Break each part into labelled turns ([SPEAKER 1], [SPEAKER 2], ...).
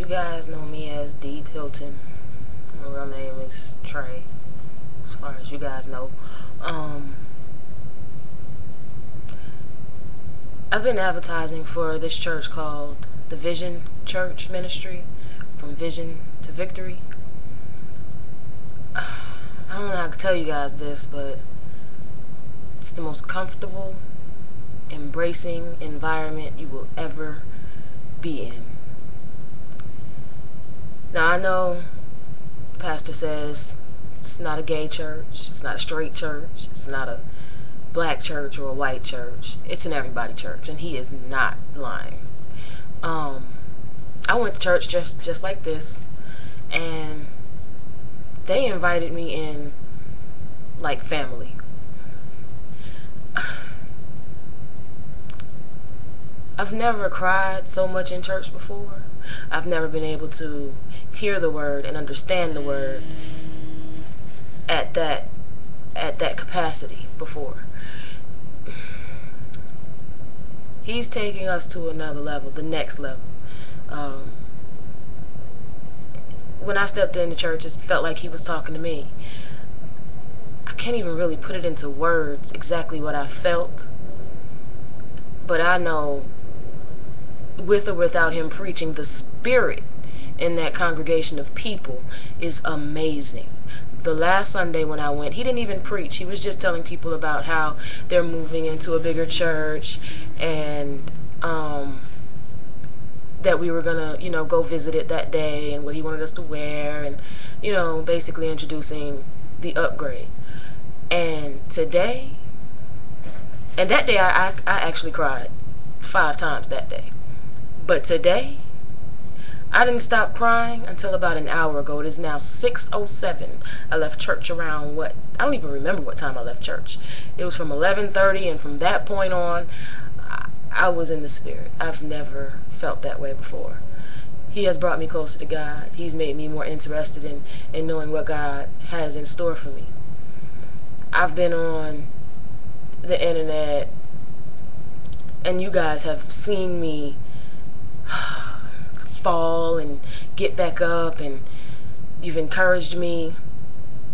[SPEAKER 1] You guys know me as Deep Hilton. My real name is Trey, as far as you guys know. I've been advertising for this church called the Vision Church Ministry, from vision to victory. I don't know how to tell you guys this, but it's the most comfortable, embracing environment you will ever be in. Now, I know the pastor says it's not a gay church, it's not a straight church, it's not a black church or a white church. It's an everybody church, and he is not lying. I went to church just like this, and they invited me in like family. I've never cried so much in church before. I've never been able to hear the word and understand the word at that capacity before. He's taking us to another level, the next level. When I stepped into church, it felt like he was talking to me. I can't even really put it into words exactly what I felt, but I know, with or without him preaching, the spirit in that congregation of people is amazing. The last Sunday when I went, he didn't even preach. He was just telling people about how they're moving into a bigger church, and that we were gonna, go visit it that day, and what he wanted us to wear, and basically introducing the upgrade. And today, and that day I actually cried 5 times that day. But today, I didn't stop crying until about an hour ago. It is now 6:07. I left church around I don't even remember what time I left church. It was from 11:30, and from that point on, I was in the spirit. I've never felt that way before. He has brought me closer to God. He's made me more interested in knowing what God has in store for me. I've been on the internet, and you guys have seen me fall and get back up, and you've encouraged me,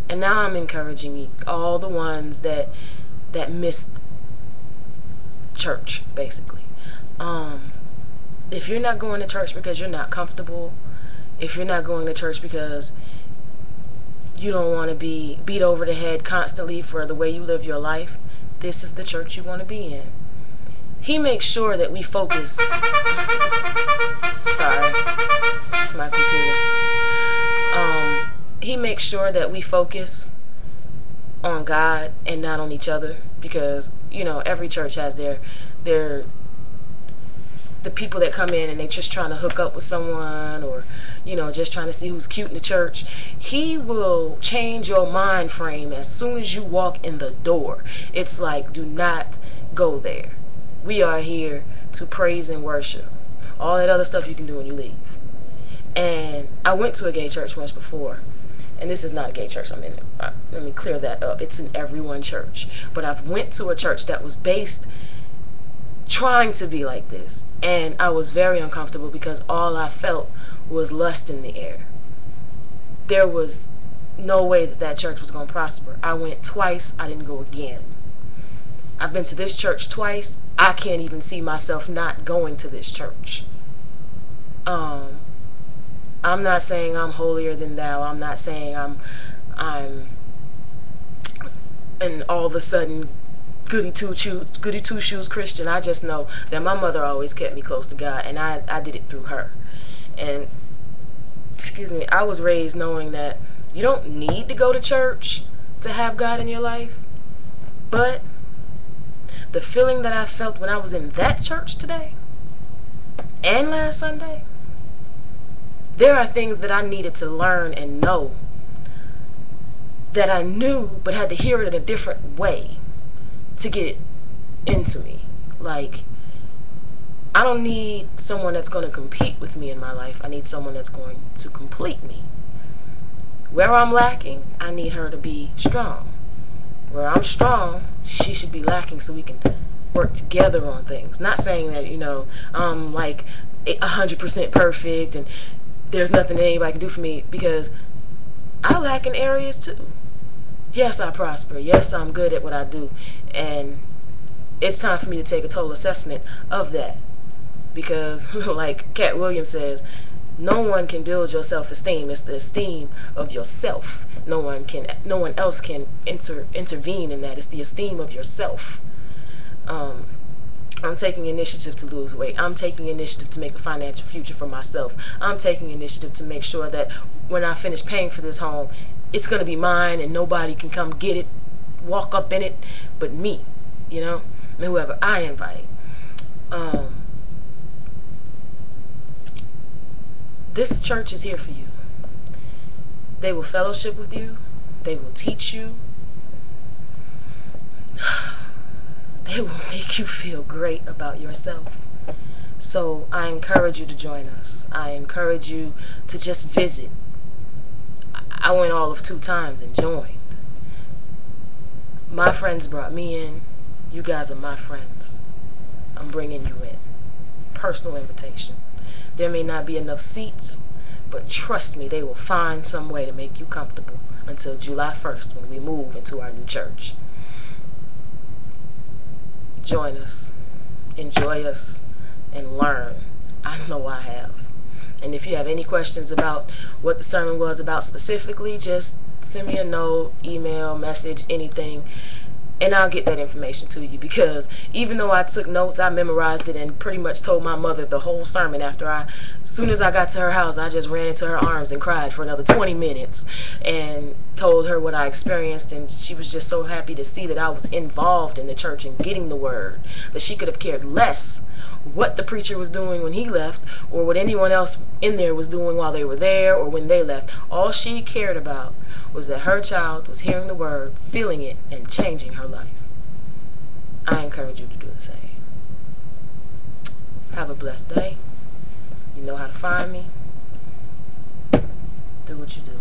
[SPEAKER 1] and now I'm encouraging all the ones that missed church, basically. If you're not going to church because you're not comfortable, if you're not going to church because you don't want to be beat over the head constantly for the way you live your life, this is the church you want to be in. He makes sure that we focus. Sorry, it's my computer. He makes sure that we focus on God and not on each other, because every church has the people that come in and they just trying to hook up with someone, or just trying to see who's cute in the church. He will change your mind frame as soon as you walk in the door. It's like, do not go there. We are here to praise and worship. All that other stuff you can do when you leave. And I went to a gay church once before, and this is not a gay church I'm in. Let me clear that up. It's an everyone church. But I've went to a church that was based trying to be like this, and I was very uncomfortable because all I felt was lust in the air. There was no way that church was going to prosper. I went twice. I didn't go again. I've been to this church twice. I can't even see myself not going to this church. I'm not saying I'm holier than thou. I'm not saying I'm and all of a sudden goody two shoes Christian. I just know that my mother always kept me close to God, and I did it through her. And I was raised knowing that you don't need to go to church to have God in your life, but the feeling that I felt when I was in that church today and last Sunday, there are things that I needed to learn and know that I knew but had to hear it in a different way to get it into me. Like, I don't need someone that's going to compete with me in my life. I need someone that's going to complete me. Where I'm lacking, I need her to be strong. Where I'm strong, she should be lacking, so we can work together on things. Not saying that, I'm like 100% perfect, and there's nothing that anybody can do for me, because I lack in areas too. Yes, I prosper. Yes, I'm good at what I do. And it's time for me to take a total assessment of that. Because, like Cat Williams says, no one can build your self-esteem. It's the esteem of yourself. No one else can intervene in that. It's the esteem of yourself. I'm taking initiative to lose weight. I'm taking initiative to make a financial future for myself. I'm taking initiative to make sure that when I finish paying for this home, it's going to be mine and nobody can come get it, walk up in it, but me, you know, and whoever I invite. This church is here for you. They will fellowship with you. They will teach you. They will make you feel great about yourself. So I encourage you to join us. I encourage you to just visit. I went all of 2 times and joined. My friends brought me in. You guys are my friends. I'm bringing you in. Personal invitation. There may not be enough seats, but trust me, they will find some way to make you comfortable until July 1st when we move into our new church. Join us, enjoy us, and learn. I know I have. And if you have any questions about what the sermon was about specifically, just send me a note, email, message, anything, and I'll get that information to you. Because even though I took notes, I memorized it and pretty much told my mother the whole sermon as soon as I got to her house, I just ran into her arms and cried for another 20 minutes and told her what I experienced, and she was just so happy to see that I was involved in the church and getting the word, that she could have cared less what the preacher was doing when he left or what anyone else in there was doing while they were there or when they left. All she cared about was that her child was hearing the word, feeling it, and changing her life. I encourage you to do the same. Have a blessed day. You know how to find me. Do what you do.